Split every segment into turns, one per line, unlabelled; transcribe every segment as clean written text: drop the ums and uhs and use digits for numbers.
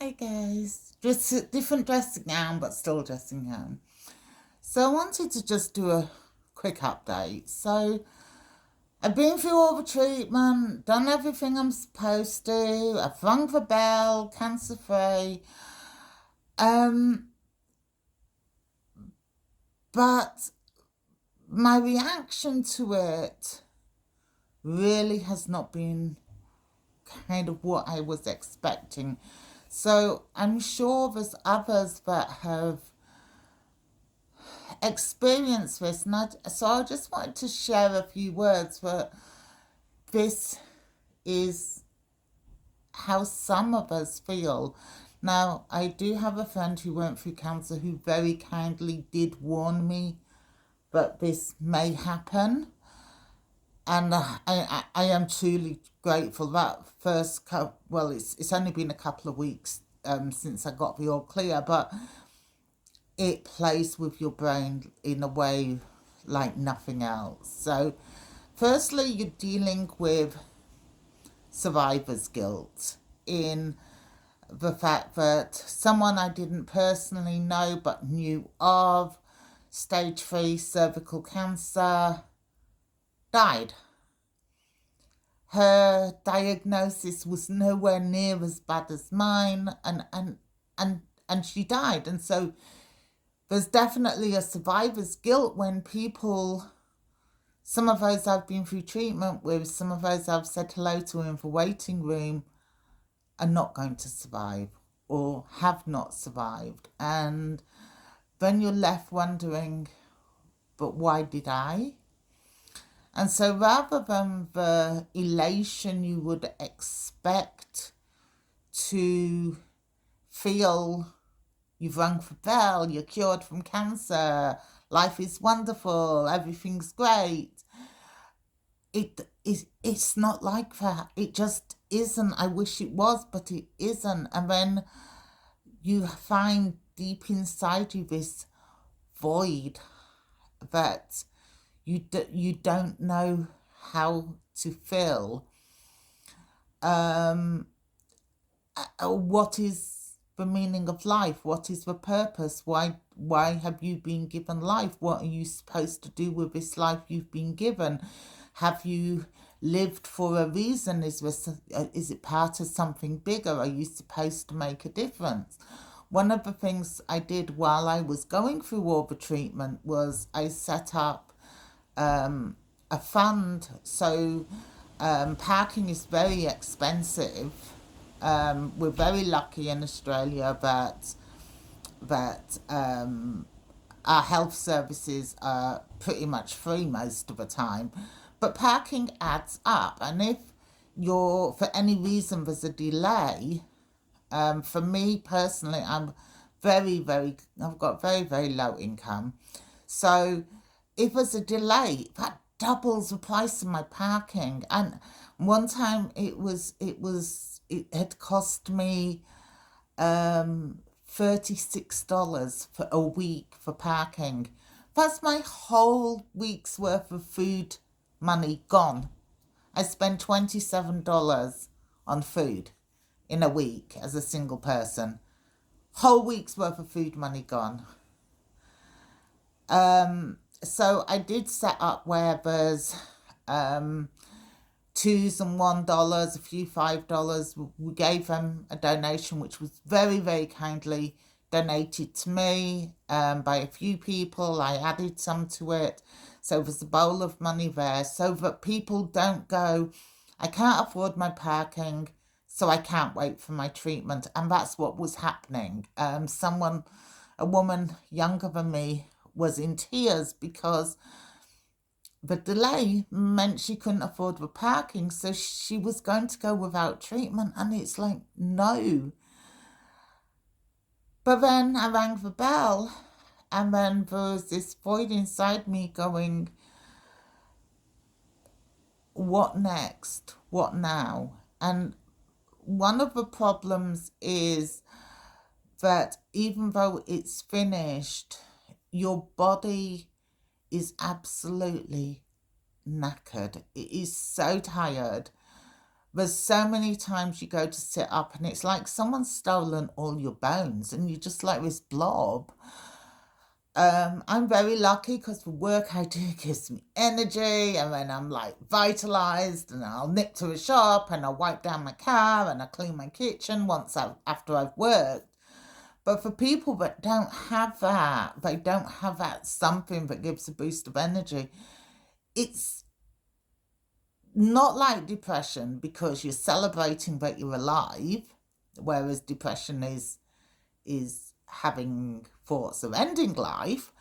Hey guys, just a different dressing gown, but still dressing gown. So I wanted to just do a quick update. So I've been through all the treatment, done everything I'm supposed to. I've rung the bell, cancer free. Um, but my reaction to it really has not been kind of what I was expecting. So I'm sure there's others that have experienced this, and so I just wanted to share a few words. But this is how some of us feel. Now, I do have a friend who went through cancer who very kindly did warn me that this may happen, and I am truly grateful. That first well, it's only been a couple of weeks since I got the all clear, but it plays with your brain in a way like nothing else. So, firstly, you're dealing with survivor's guilt in the fact that someone I didn't personally know but knew of, stage 3 cervical cancer, died. Her diagnosis was nowhere near as bad as mine, and she died. And so there's definitely a survivor's guilt when people, some of those I've been through treatment with, some of those I've said hello to in the waiting room, are not going to survive or have not survived. And then you're left wondering, but why did I? And so rather than the elation you would expect to feel, you've rung the bell, you're cured from cancer, life is wonderful, everything's great. It's not like that. It just isn't. I wish it was, but it isn't. And then you find deep inside you this void that you don't know how to fill. What is the meaning of life? What is the purpose? Why have you been given life? What are you supposed to do with this life you've been given? Have you lived for a reason? Is it part of something bigger? Are you supposed to make a difference? One of the things I did while I was going through all the treatment was I set up a fund. So parking is very expensive. We're very lucky in Australia that our health services are pretty much free most of the time, but parking adds up. And if you're, for any reason there's a delay, for me personally, I've got very low income. So if there's a delay, that doubles the price of my parking. And one time it had cost me $36 for a week for parking. That's my whole week's worth of food money gone. I spent $27 on food in a week as a single person. Whole week's worth of food money gone. So I did set up where there's twos and $1, a few $5. We gave them a donation, which was very kindly donated to me by a few people. I added some to it. So there's a bowl of money there so that people don't go, I can't afford my parking, so I can't wait for my treatment. And that's what was happening. A woman younger than me, was in tears because the delay meant she couldn't afford the parking, so she was going to go without treatment. And it's like, no. But then I rang the bell, and then there was this void inside me going, what next? What now? And one of the problems is that even though it's finished, your body is absolutely knackered. It is so tired There's so many times you go to sit up and it's like someone's stolen all your bones and you're just like this blob. I'm very lucky because the work I do gives me energy, and then I'm like vitalized, and I'll nip to a shop and I'll wipe down my car and I'll clean my kitchen after I've worked. But for people that don't have that, they don't have that something that gives a boost of energy. It's not like depression because you're celebrating that you're alive, whereas depression is having thoughts of ending life.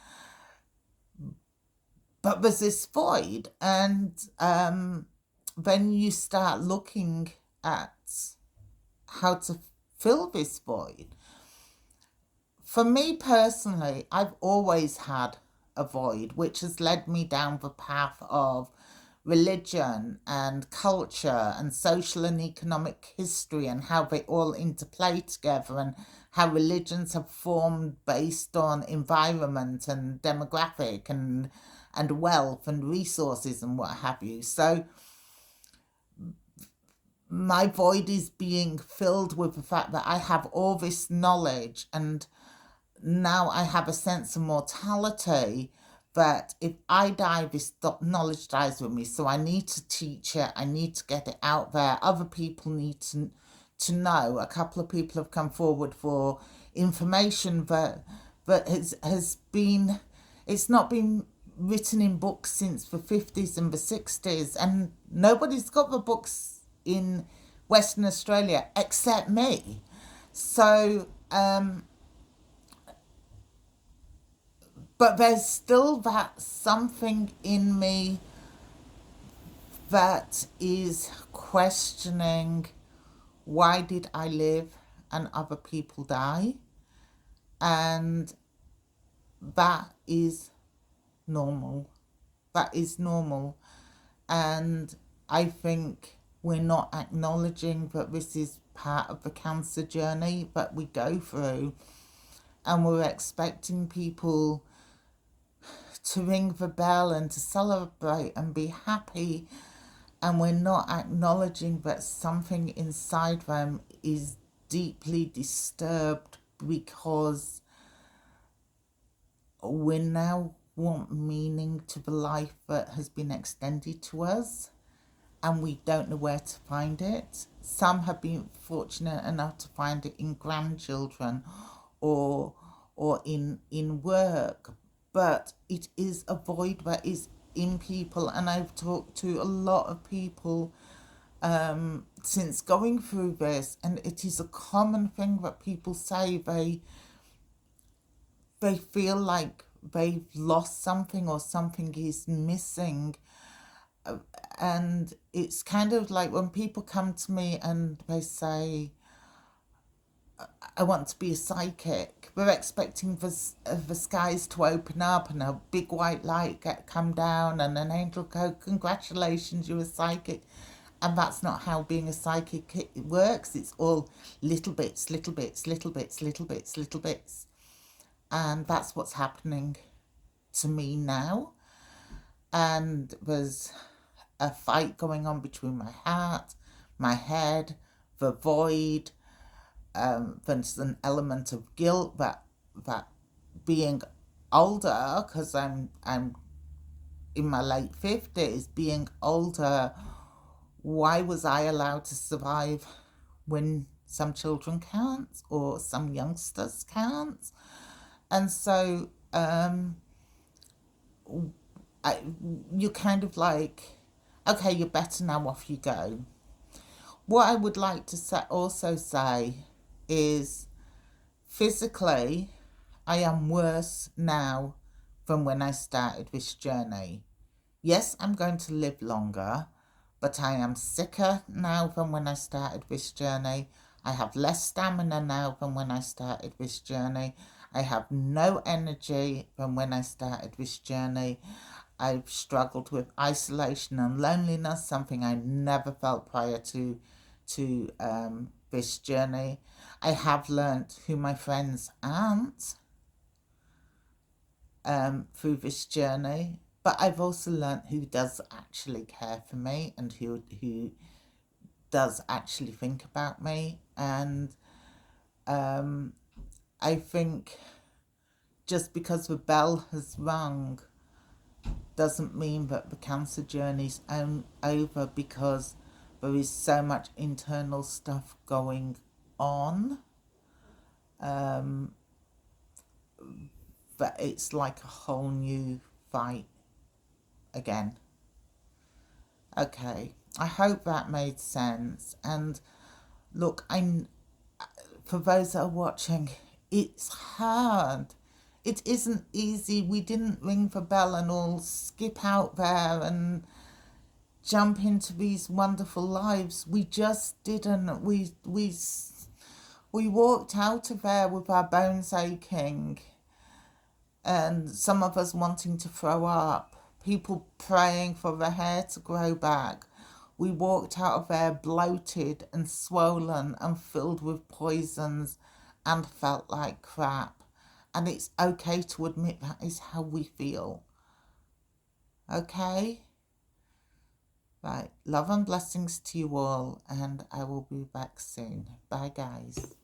But there's this void, and then you start looking at how to fill this void. For me personally, I've always had a void, which has led me down the path of religion and culture and social and economic history and how they all interplay together, and how religions have formed based on environment and demographic and wealth and resources and what have you. So my void is being filled with the fact that I have all this knowledge, and now I have a sense of mortality, that if I die, this knowledge dies with me. So I need to teach it. I need to get it out there. Other people need to know. A couple of people have come forward for information that has been, it's not been written in books since the 50s and the 60s, and nobody's got the books in Western Australia except me. So but there's still that something in me that is questioning, why did I live and other people die? And that is normal. That is normal. And I think we're not acknowledging that this is part of the cancer journey that we go through. And we're expecting people to ring the bell and to celebrate and be happy, and we're not acknowledging that something inside them is deeply disturbed, because we now want meaning to the life that has been extended to us, and we don't know where to find it. Some have been fortunate enough to find it in grandchildren or in work, but it is a void that is in people. And I've talked to a lot of people since going through this, and it is a common thing that people say. They feel like they've lost something or something is missing. And it's kind of like when people come to me and they say, I want to be a psychic, we're expecting the skies to open up and a big white light come down and an angel go, congratulations, you're a psychic. And that's not how being a psychic works. It's all little bits, little bits, little bits, little bits, little bits. And that's what's happening to me now. And there's a fight going on between my heart, my head, the void. There's an element of guilt that being older, because I'm in my late 50s, being older, why was I allowed to survive when some children can't, or some youngsters can't? And so you're kind of like, okay, you're better now, off you go. What I would like to also say is, physically, I am worse now than when I started this journey. Yes, I'm going to live longer, but I am sicker now than when I started this journey. I have less stamina now than when I started this journey. I have no energy than when I started this journey. I've struggled with isolation and loneliness, something I never felt prior to this journey. I have learnt who my friends aren't through this journey, but I've also learnt who does actually care for me and who does actually think about me. And I think just because the bell has rung doesn't mean that the cancer journey's over, because there is so much internal stuff going on that it's like a whole new fight again. Okay, I hope that made sense. And look, for those that are watching, it's hard. It isn't easy. We didn't ring the bell and all skip out there and jump into these wonderful lives. We just didn't. We walked out of there with our bones aching, and some of us wanting to throw up, people praying for their hair to grow back. We walked out of there bloated and swollen and filled with poisons and felt like crap. And it's okay to admit that is how we feel. Okay? Right. Love and blessings to you all, and I will be back soon. Bye, guys.